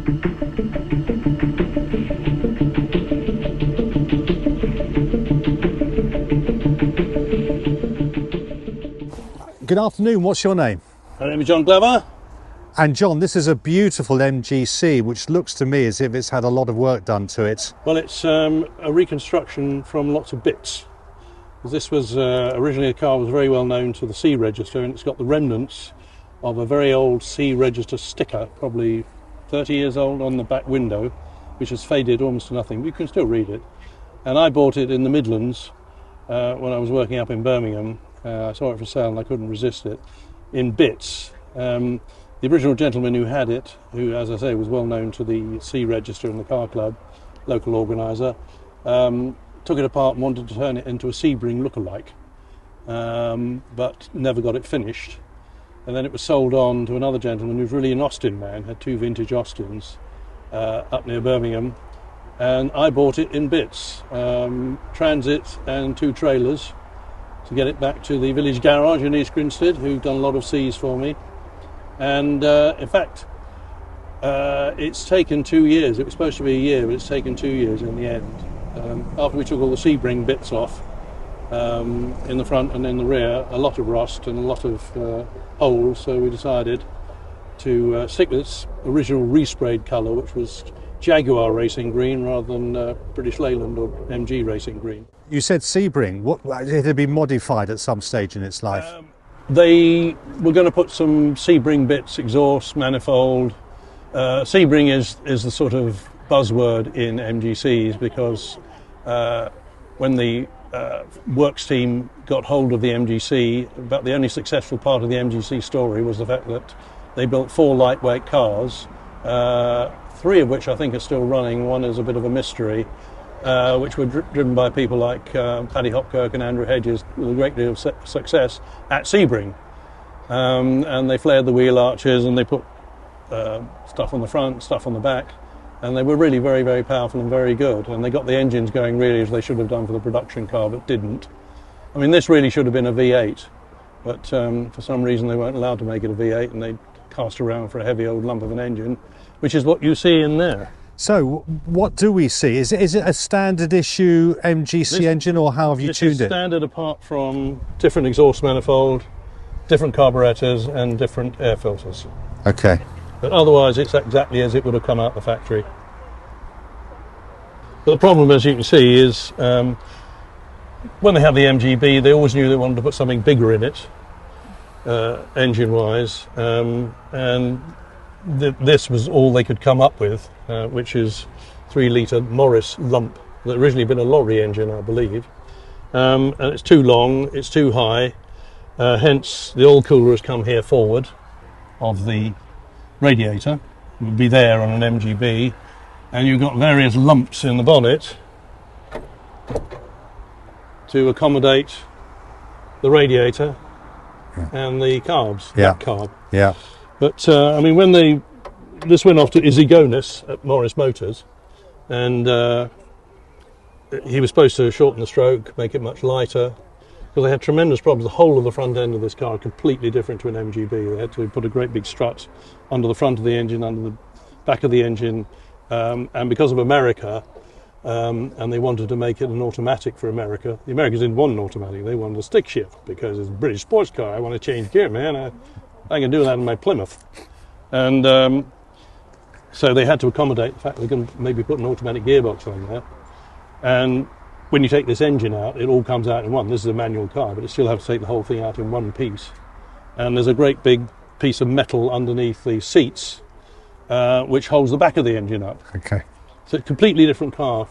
Good afternoon, what's your name? My name is Jon Glover. And John, this is a beautiful MGC, which looks to me as if it's had a lot of work done to it. Well, it's a reconstruction from lots of bits. This was originally a car was very well known to the C register, and it's got the remnants of a very old C register sticker, probably 30 years old, on the back window, which has faded almost to nothing. You can still read it. And I bought it in the Midlands when I was working up in Birmingham. I saw it for sale and I couldn't resist it, in bits. The original gentleman who had it, who, as I say, was well known to the C register and the car club, local organiser, took it apart and wanted to turn it into a Sebring lookalike, but never got it finished. And then it was sold on to another gentleman who was really an Austin man, had two vintage Austins up near Birmingham, and I bought it in bits, transit and two trailers, to get it back to the village garage in East Grinstead, who've done a lot of Cs for me. And in fact, it's taken 2 years. It was supposed to be a year, but it's taken 2 years in the end. After we took all the Sebring bits off, in the front and in the rear, a lot of rust and a lot of holes, so we decided to stick with its original resprayed colour, which was Jaguar Racing Green rather than British Leyland or MG Racing Green. You said Sebring. It had been modified at some stage in its life? They were going to put some Sebring bits, exhaust, manifold. Sebring is the sort of buzzword in MGCs because when the works team got hold of the MGC, about the only successful part of the MGC story was the fact that they built 4 lightweight cars, 3 of which I think are still running. One is a bit of a mystery, which were driven by people like Paddy Hopkirk and Andrew Hedges with a great deal of success at Sebring. And they flared the wheel arches and they put stuff on the front, stuff on the back, and they were really very, very powerful and very good. And they got the engines going really as they should have done for the production car, but didn't. I mean, this really should have been a V8, but for some reason they weren't allowed to make it a V8, and they cast around for a heavy old lump of an engine, which is what you see in there. So what do we see? Is it a standard issue MGC engine, or how have you tuned it? This is standard apart from different exhaust manifold, different carburetors and different air filters. Okay. But otherwise it's exactly as it would have come out the factory. But the problem, as you can see, is when they had the MGB, they always knew they wanted to put something bigger in it, engine-wise, and this was all they could come up with, which is 3-litre Morris lump that originally been a lorry engine, I believe, and it's too long, it's too high, hence the oil cooler has come here forward of the radiator. It would be there on an MGB, and you've got various lumps in the bonnet to accommodate the radiator and the carbs, that carb. Yeah. But I mean, when this went off to Izzy Gonis at Morris Motors, and he was supposed to shorten the stroke, make it much lighter, because they had tremendous problems. The whole of the front end of this car completely different to an MGB. They had to put a great big strut under the front of the engine, under the back of the engine, and because of America, and they wanted to make it an automatic for America. The Americans didn't want an automatic; they wanted a stick shift because it's a British sports car. I want to change gear, man. I can do that in my Plymouth. And so they had to accommodate the fact they can maybe put an automatic gearbox on there. And when you take this engine out, it all comes out in one. This is a manual car, but it still has to take the whole thing out in one piece. And there's a great big piece of metal underneath the seats, which holds the back of the engine up. Okay. So it's a completely different car.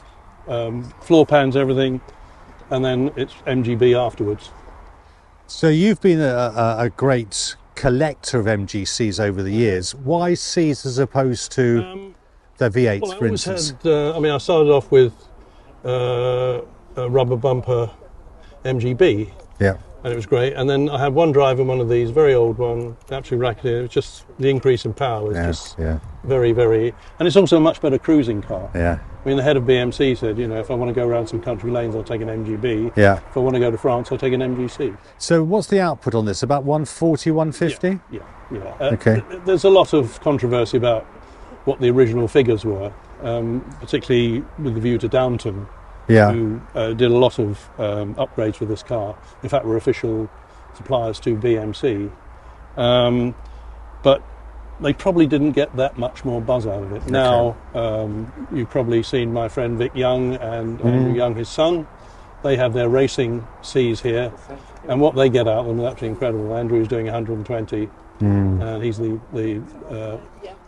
Floor pans, everything, and then it's MGB afterwards. So you've been a great collector of MGCs over the years. Why Cs as opposed to the V8s, for instance? I started off with a rubber bumper MGB. Yeah. And it was great. And then I had one drive in one of these, very old one, absolutely rackety. It was just the increase in power was just very, very... And it's also a much better cruising car. Yeah. I mean, the head of BMC said, you know, if I want to go around some country lanes, I'll take an MGB. Yeah. If I want to go to France, I'll take an MGC. So what's the output on this? About 140, 150? Yeah. Okay. There's a lot of controversy about what the original figures were, particularly with the view to Downton, Yeah. who did a lot of upgrades with this car. In fact, were official suppliers to BMC. But they probably didn't get that much more buzz out of it. Okay. Now, you've probably seen my friend Vic Young and Andrew Young, his son. They have their racing Cs here, and what they get out of them is absolutely incredible. Andrew's doing 120, and he's the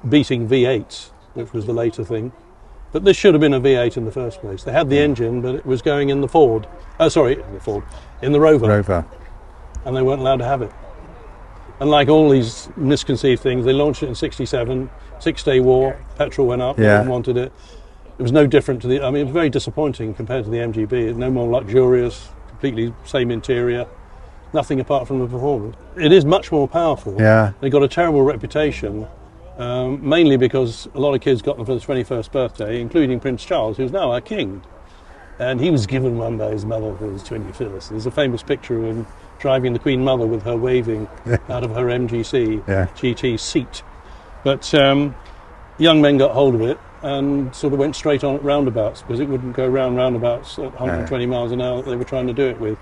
beating V8s, which was the later thing. But this should have been a V8 in the first place. They had the engine, but it was going in the Ford. In the Rover. And they weren't allowed to have it. And like all these misconceived things, they launched it in '67, 6-day war, petrol went up, no one wanted it. It was no different to it was very disappointing compared to the MGB. It's no more luxurious, completely same interior, nothing apart from the performance. It is much more powerful. Yeah. They got a terrible reputation, mainly because a lot of kids got them for their 21st birthday, including Prince Charles, who's now our king. And he was given one by his mother for his 21st. There's a famous picture of him driving the Queen Mother with her waving out of her MGCGT seat. But young men got hold of it and sort of went straight on at roundabouts, because it wouldn't go round roundabouts at 120 miles an hour that they were trying to do it with.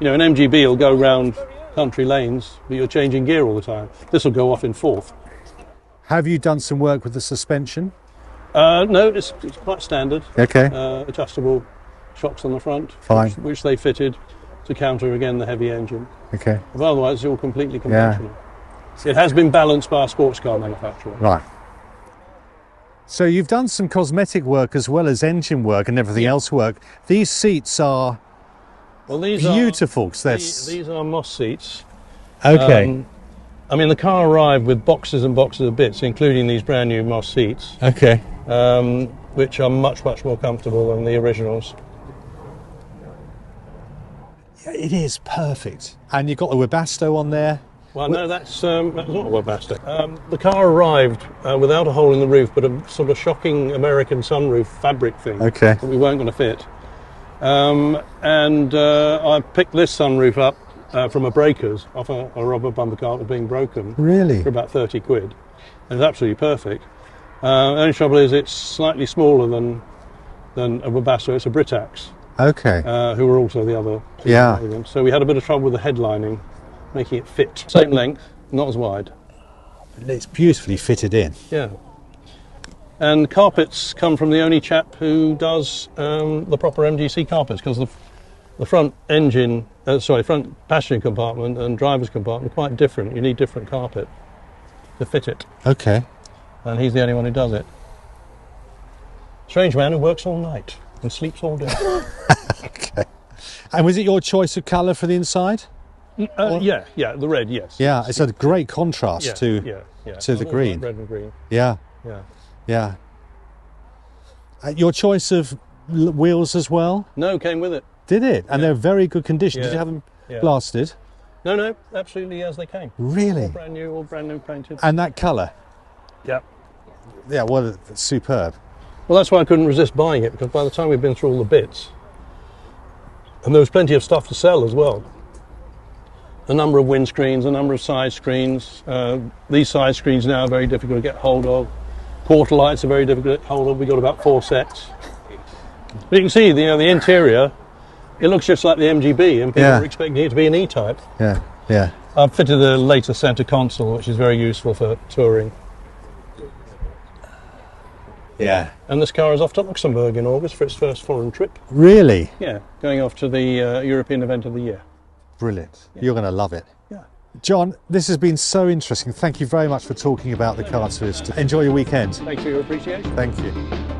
You know, an MGB will go round country lanes, but you're changing gear all the time. This will go off in fourth. Have you done some work with the suspension? No, it's quite standard. Okay. Adjustable shocks on the front, Fine. which they fitted to counter again the heavy engine. Okay. But otherwise, it's all completely conventional. It has been balanced by a sports car manufacturer. Right. So you've done some cosmetic work as well as engine work and everything else work. These seats are beautiful. These are Moss seats. Okay. I mean, the car arrived with boxes and boxes of bits, including these brand new Moss seats, Okay. which are much, much more comfortable than the originals. Yeah, it is perfect. And you've got the Webasto on there. Well, no, that's not a Webasto. The car arrived without a hole in the roof, but a sort of shocking American sunroof fabric thing Okay. that we weren't going to fit. I picked this sunroof up from a breakers off a rubber bumper car that was being broken. Really? For about 30 quid. It was absolutely perfect. The only trouble is it's slightly smaller than a Webasto. It's a Britax, Okay. who were also the other. Yeah. So we had a bit of trouble with the headlining, making it fit. Same length, not as wide. It's beautifully fitted in. Yeah. And carpets come from the only chap who does the proper MGC carpets, because the front front passenger compartment and driver's compartment are quite different. You need different carpet to fit it. Okay. And he's the only one who does it. Strange man who works all night and sleeps all day. Okay. And was it your choice of colour for the inside? Yeah, the red, yes. Yeah, it's a great contrast to the green. Red and green. Yeah, Yeah. yeah. Your choice of wheels as well? No, came with it. Did it? And they're very good condition. Did Yeah. you have them Yeah. blasted? No, absolutely as they came. Really? All brand new painted. And that colour? Yeah. Yeah, well, it's superb. Well, that's why I couldn't resist buying it, because by the time we'd been through all the bits, and there was plenty of stuff to sell as well. A number of windscreens, a number of side screens. These side screens now are very difficult to get hold of. Quarter lights are very difficult to get hold of. We got about 4 sets. But you can see the interior. It looks just like the MGB, and people are expecting it to be an E-Type. Yeah, yeah. I've fitted the latest centre console, which is very useful for touring. Yeah. And this car is off to Luxembourg in August for its first foreign trip. Really? Yeah, going off to the European event of the year. Brilliant. You're going to love it. Yeah. John, this has been so interesting. Thank you very much for talking about the car to us. Enjoy your weekend. Thanks for your appreciation. Thank you.